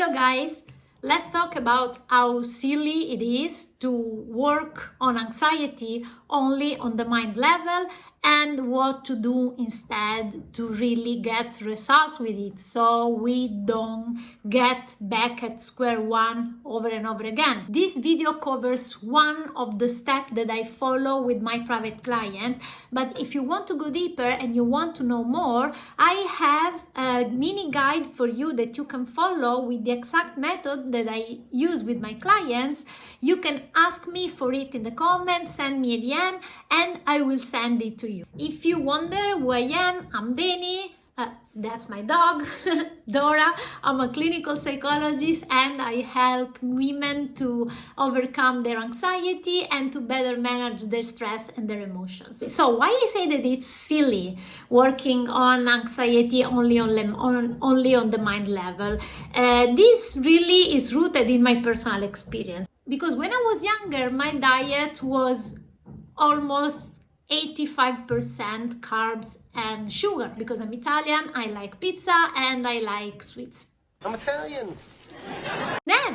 Hello guys, let's talk about how silly it is to work on anxiety only on the mind level and what to do instead to really get results with it so we don't get back at square one over and over again. This video covers one of the steps that I follow with my private clients, but if you want to go deeper and you want to know more, I have a mini guide for you that you can follow with the exact method that I use with my clients. You can ask me for it in the comments, send me a DM, and I will send it to you. If you wonder who I am, I'm Deni. That's my dog, Dora. I'm a clinical psychologist and I help women to overcome their anxiety and to better manage their stress and their emotions. So why I say that it's silly working on anxiety only on the mind level? This really is rooted in my personal experience. Because when I was younger, my diet was almost 85% carbs and sugar. Because I'm Italian, I like pizza and I like sweets. I'm Italian.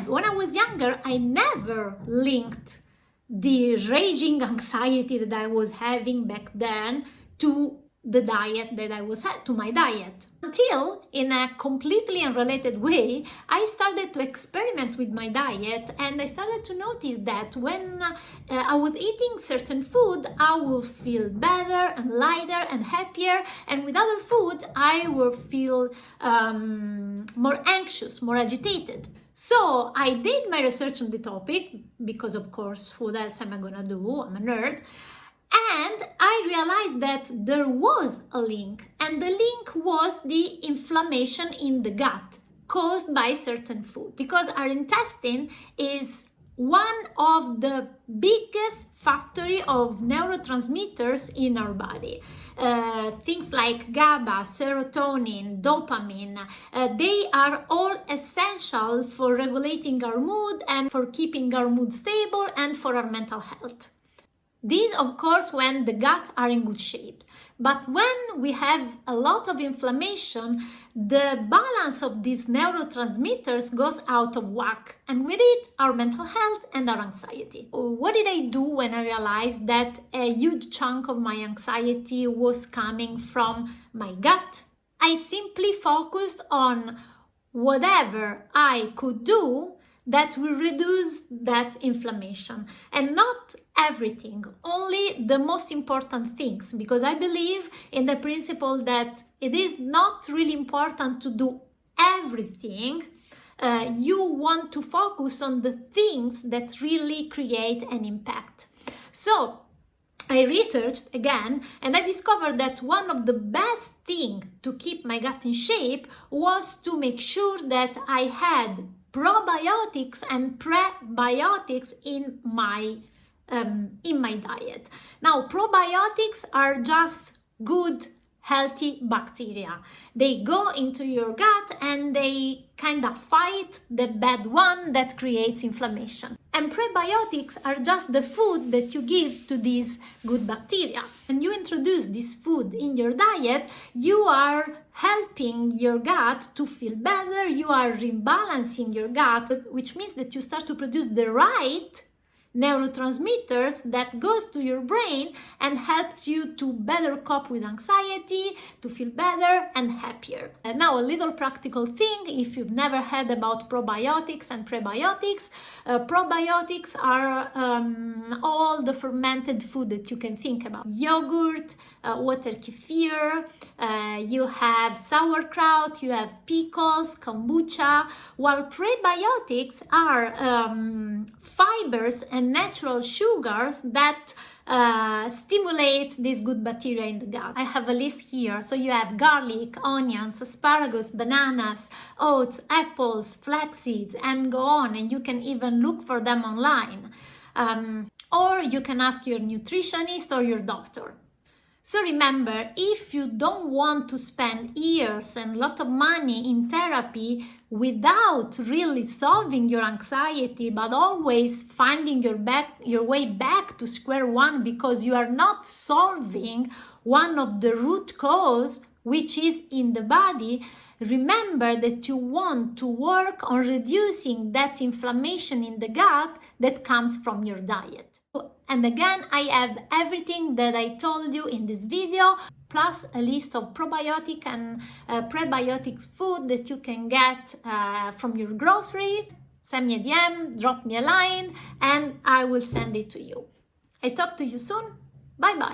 When I was younger, I never linked the raging anxiety that I was having back then to the diet that I was to my diet. Until, in a completely unrelated way, I started to experiment with my diet and I started to notice that when I was eating certain food, I would feel better and lighter and happier, and with other food, I would feel more anxious, more agitated. So I did my research on the topic because, of course, what else am I gonna do? I'm a nerd. And I realized that there was a link, and the link was the inflammation in the gut caused by certain food. Because our intestine is one of the biggest factory of neurotransmitters in our body. Things like GABA, serotonin, dopamine, they are all essential for regulating our mood and for keeping our mood stable and for our mental health. These, of course, when the gut are in good shape. But when we have a lot of inflammation, the balance of these neurotransmitters goes out of whack, and with it, our mental health and our anxiety. What did I do when I realized that a huge chunk of my anxiety was coming from my gut? I simply focused on whatever I could do that will reduce that inflammation, and not everything, only the most important things, because I believe in the principle that it is not really important to do everything. You want to focus on the things that really create an impact. So I researched again and I discovered that one of the best things to keep my gut in shape was to make sure that I had probiotics and prebiotics in my diet. Now, probiotics are just good, healthy bacteria. They go into your gut and they kind of fight the bad one that creates inflammation. And prebiotics are just the food that you give to these good bacteria. When you introduce this food in your diet, you are helping your gut to feel better, you are rebalancing your gut, which means that you start to produce the right neurotransmitters that goes to your brain and helps you to better cope with anxiety, to feel better and happier. And now a little practical thing, if you've never heard about probiotics and prebiotics, probiotics are all the fermented food that you can think about. Yogurt, water kefir, you have sauerkraut, you have pickles, kombucha, while prebiotics are fibers and natural sugars that stimulate these good bacteria in the gut. I have a list here. So you have garlic, onions, asparagus, bananas, oats, apples, flax seeds, and go on. And you can even look for them online. Or you can ask your nutritionist or your doctor. So remember, if you don't want to spend years and a lot of money in therapy without really solving your anxiety, but always finding your way back to square one because you are not solving one of the root cause, which is in the body, remember that you want to work on reducing that inflammation in the gut that comes from your diet. And again, I have everything that I told you in this video, plus a list of probiotic and prebiotics food that you can get from your groceries. Send me a DM, drop me a line, and I will send it to you. I talk to you soon. Bye bye.